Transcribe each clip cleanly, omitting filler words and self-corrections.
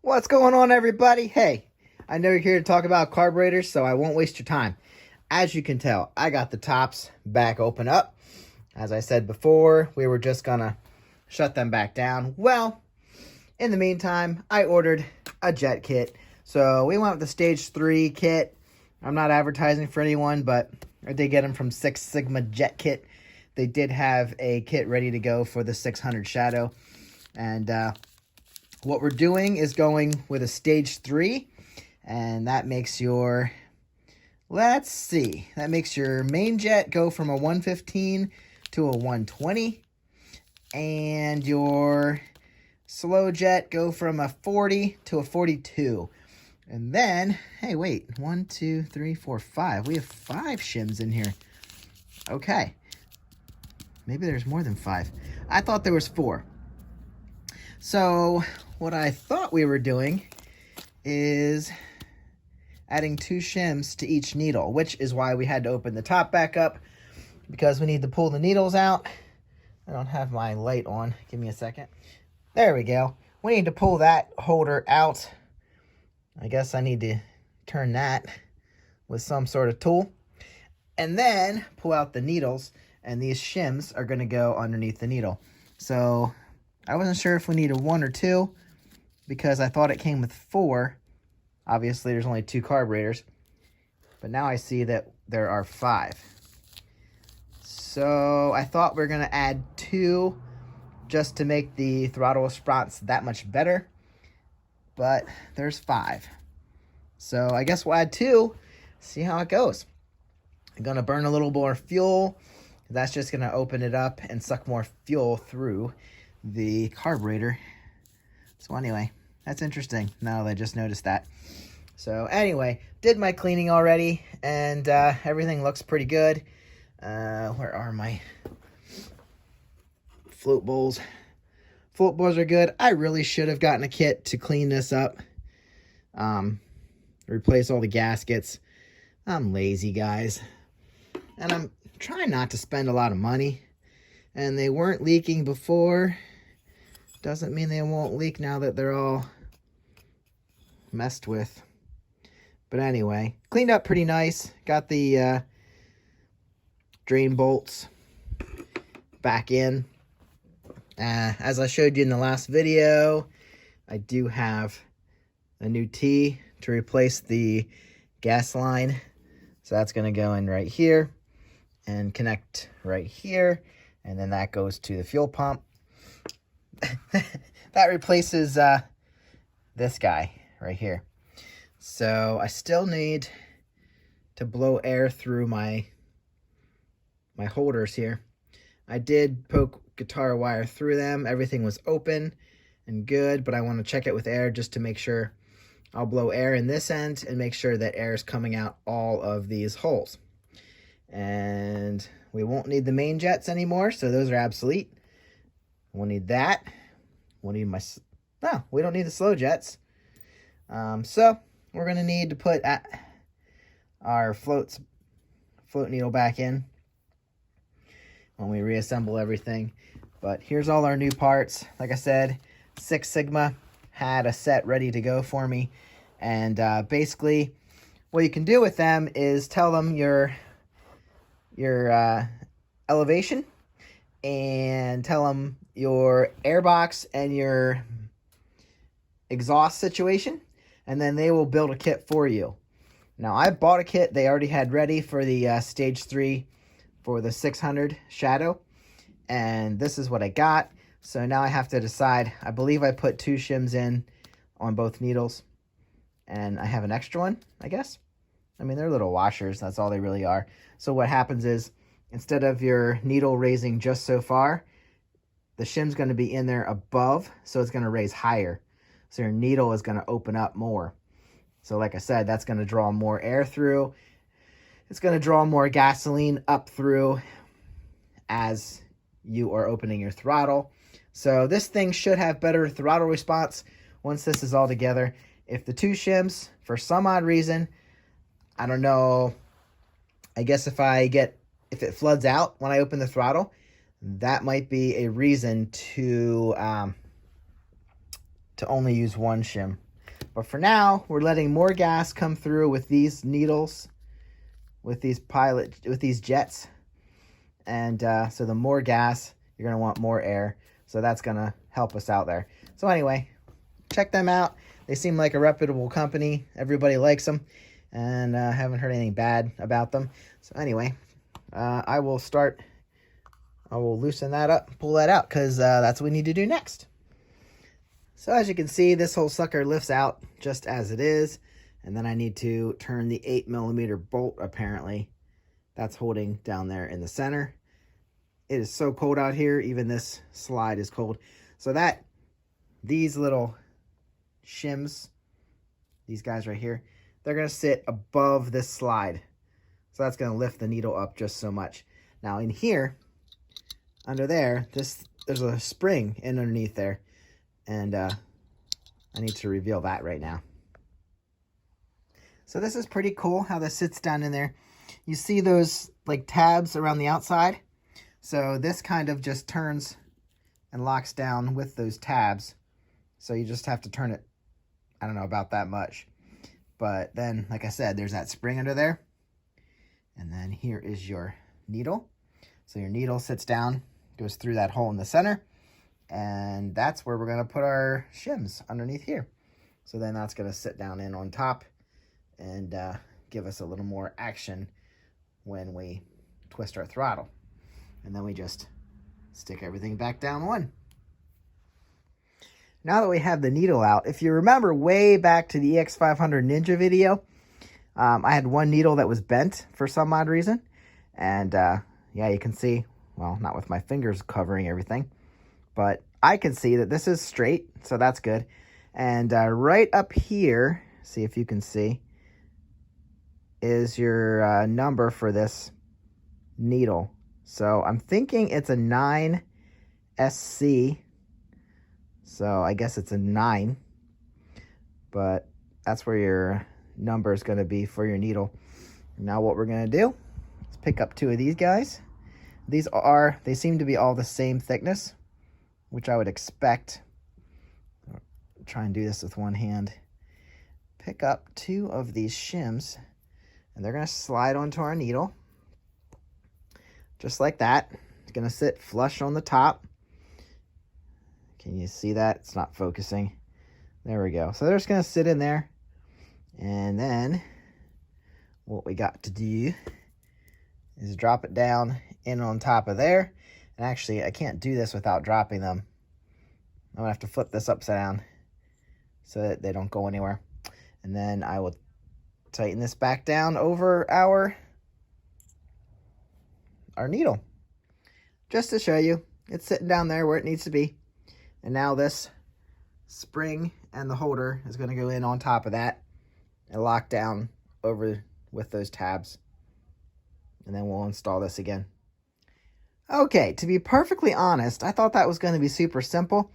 What's going on, everybody? Hey, I know you're here to talk about carburetors, so I won't waste your time. As you can tell, I got the tops back open up. As I said before, we were just gonna shut them back down. Well, in the meantime, I ordered a jet kit. So we went with the Stage 3 kit. I'm not advertising for anyone, but I did get them from Six Sigma Jet Kit. They did have a kit ready to go for the 600 Shadow. And what we're doing is going with a Stage 3. And that makes your, let's see, that makes your main jet go from a 115 to a 120. And your slow jet go from a 40 to a 42. And then, hey, wait, 1, 2, 3, 4, 5. We have 5 shims in here. Okay. Maybe there's more than 5. I thought there was 4. So what I thought we were doing is adding 2 shims to each needle, which is why we had to open the top back up, because we need to pull the needles out. I don't have my light on. Give me a second. There we go. We need to pull that holder out. I guess I need to turn that with some sort of tool. And then pull out the needles. And these shims are going to go underneath the needle. So I wasn't sure if we needed 1 or 2, because I thought it came with 4. Obviously, there's only 2 carburetors. But now I see that there are 5. So I thought we were going to add 2 just to make the throttle response that much better. But there's 5. So I guess we'll add 2, see how it goes. I'm going to burn a little more fuel. That's just going to open it up and suck more fuel through the carburetor. So anyway, that's interesting. Now that I just noticed that. So anyway, did my cleaning already, and everything looks pretty good. Where are my float bowls? Float bowls are good. I really should have gotten a kit to clean this up. Replace all the gaskets. I'm lazy, guys. And I'm trying not to spend a lot of money. And they weren't leaking before. Doesn't mean they won't leak now that they're all messed with. But anyway, cleaned up pretty nice. Got the drain bolts back in. As I showed you in the last video, I do have a new T to replace the gas line. So that's going to go in right here and connect right here. And then that goes to the fuel pump. That replaces this guy right here. So I still need to blow air through my holders here. I did poke guitar wire through them. Everything was open and good, but I want to check it with air just to make sure. I'll blow air in this end and make sure that air is coming out all of these holes. And we won't need the main jets anymore, so those are obsolete. We'll need that. We'll need no, we don't need the slow jets. So we're going to need to put our float needle back in when we reassemble everything. But here's all our new parts. Like I said, Six Sigma had a set ready to go for me. And basically, what you can do with them is tell them your elevation, and tell them your airbox and your exhaust situation, and then they will build a kit for you. Now, I bought a kit they already had ready for the Stage 3 for the 600 Shadow, and this is what I got. So now I have to decide. I believe I put 2 shims in on both needles, and I have an extra one, I guess. I mean, they're little washers. That's all they really are. So what happens is, instead of your needle raising just so far, the shim's going to be in there above, so it's going to raise higher. So your needle is going to open up more. So like I said, that's going to draw more air through. It's going to draw more gasoline up through as you are opening your throttle. So this thing should have better throttle response once this is all together. If the 2 shims, for some odd reason, I don't know, I guess if it floods out when I open the throttle, that might be a reason to only use 1 shim. But for now, we're letting more gas come through with these needles, with these jets. And so the more gas, you're going to want more air. So that's going to help us out there. So anyway, check them out. They seem like a reputable company. Everybody likes them. And I haven't heard anything bad about them. So anyway, I will loosen that up, pull that out, because that's what we need to do next. So as you can see, this whole sucker lifts out just as it is. And then I need to turn the 8mm bolt, apparently. That's holding down there in the center. It is so cold out here. Even this slide is cold. So these little shims, these guys right here, they're going to sit above this slide. So that's going to lift the needle up just so much. Now in here, under there, there's a spring in underneath there. And I need to reveal that right now. So this is pretty cool how this sits down in there. You see those like tabs around the outside? So this kind of just turns and locks down with those tabs. So you just have to turn it, I don't know, about that much. But then, like I said, there's that spring under there. And then here is your needle. So your needle sits down, goes through that hole in the center. And that's where we're going to put our shims, underneath here. So then that's going to sit down in on top and give us a little more action when we twist our throttle. And then we just stick everything back down one. Now that we have the needle out, if you remember way back to the EX500 Ninja video, I had one needle that was bent for some odd reason. And yeah, you can see, well, not with my fingers covering everything, but I can see that this is straight, so that's good. And right up here, see if you can see, is your number for this needle. So I'm thinking it's a 9SC. So I guess it's a 9. But that's where your number is going to be for your needle. Now what we're going to do is pick up 2 of these guys. They seem to be all the same thickness, which I would expect. I'll try and do this with one hand. Pick up 2 of these shims, and they're going to slide onto our needle. Just like that. It's going to sit flush on the top. Can you see that? It's not focusing. There we go. So they're just going to sit in there. And then what we got to do is drop it down in on top of there. And actually, I can't do this without dropping them. I'm going to have to flip this upside down so that they don't go anywhere. And then I will tighten this back down over our needle. Just to show you, it's sitting down there where it needs to be. And now this spring and the holder is going to go in on top of that and lock down over with those tabs. And then we'll install this again. Okay, to be perfectly honest, I thought that was going to be super simple.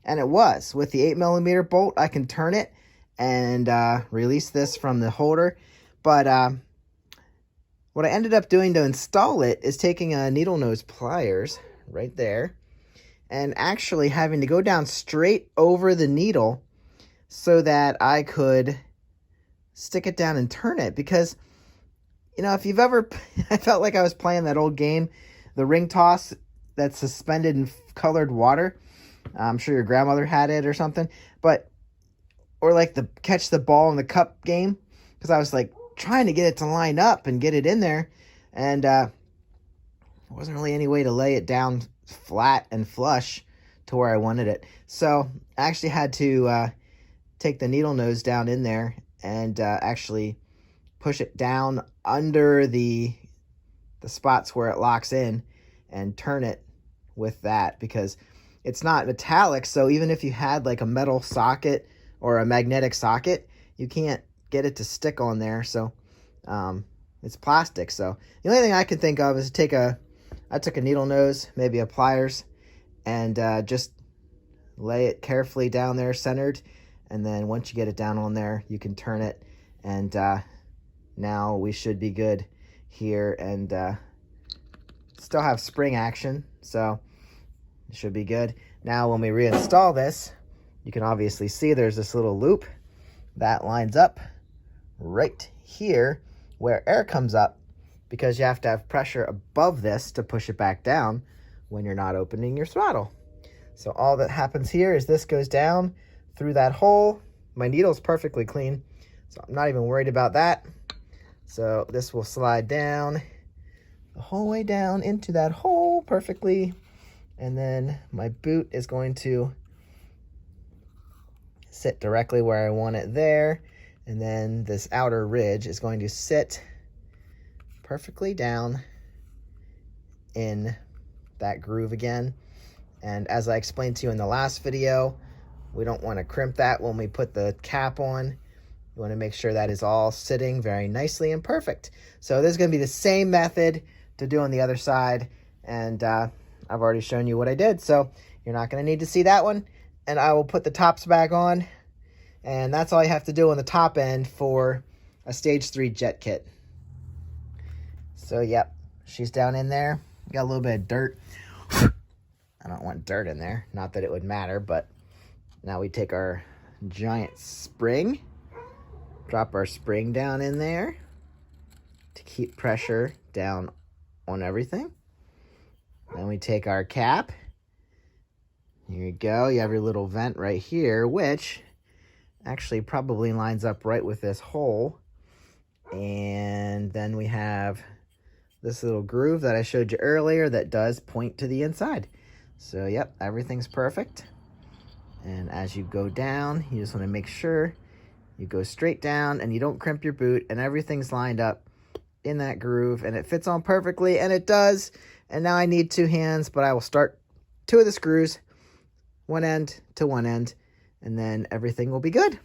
And it was. With the 8mm bolt, I can turn it and release this from the holder. But what I ended up doing to install it is taking a needle nose pliers right there and actually having to go down straight over the needle so that I could stick it down and turn it. Because, you know, if you've ever, I felt like I was playing that old game, the ring toss that's suspended in colored water. I'm sure your grandmother had it or something. Or like the catch the ball in the cup game. Because I was like trying to get it to line up and get it in there. And there wasn't really any way to lay it down flat and flush to where I wanted it. So I actually had to take the needle nose down in there and actually push it down under the spots where it locks in and turn it with that, because it's not metallic. So even if you had like a metal socket or a magnetic socket, you can't get it to stick on there. So it's plastic. So the only thing I can think of is I took a needle nose, maybe a pliers, and just lay it carefully down there centered. And then once you get it down on there, you can turn it. And now we should be good here, and still have spring action. So it should be good. Now when we reinstall this, you can obviously see there's this little loop that lines up right here where air comes up, because you have to have pressure above this to push it back down when you're not opening your throttle. So all that happens here is this goes down through that hole. My needle's perfectly clean, so I'm not even worried about that. So this will slide down the whole way down into that hole perfectly. And then my boot is going to sit directly where I want it there. And then this outer ridge is going to sit perfectly down in that groove again. And as I explained to you in the last video, we don't want to crimp that when we put the cap on. You want to make sure that is all sitting very nicely and perfect. So this is going to be the same method to do on the other side. And I've already shown you what I did, so you're not going to need to see that one. And I will put the tops back on. And that's all you have to do on the top end for a stage 3 jet kit. So yep, she's down in there. Got a little bit of dirt. I don't want dirt in there. Not that it would matter, but now we take our giant spring, drop our spring down in there to keep pressure down on everything. Then we take our cap. Here you go. You have your little vent right here, which actually probably lines up right with this hole. And then we have this little groove that I showed you earlier that does point to the inside. So yep, everything's perfect. And as you go down, you just want to make sure you go straight down and you don't crimp your boot, and everything's lined up in that groove and it fits on perfectly, and it does. And now I need 2 hands, but I will start 2 of the screws, one end to one end, and then everything will be good.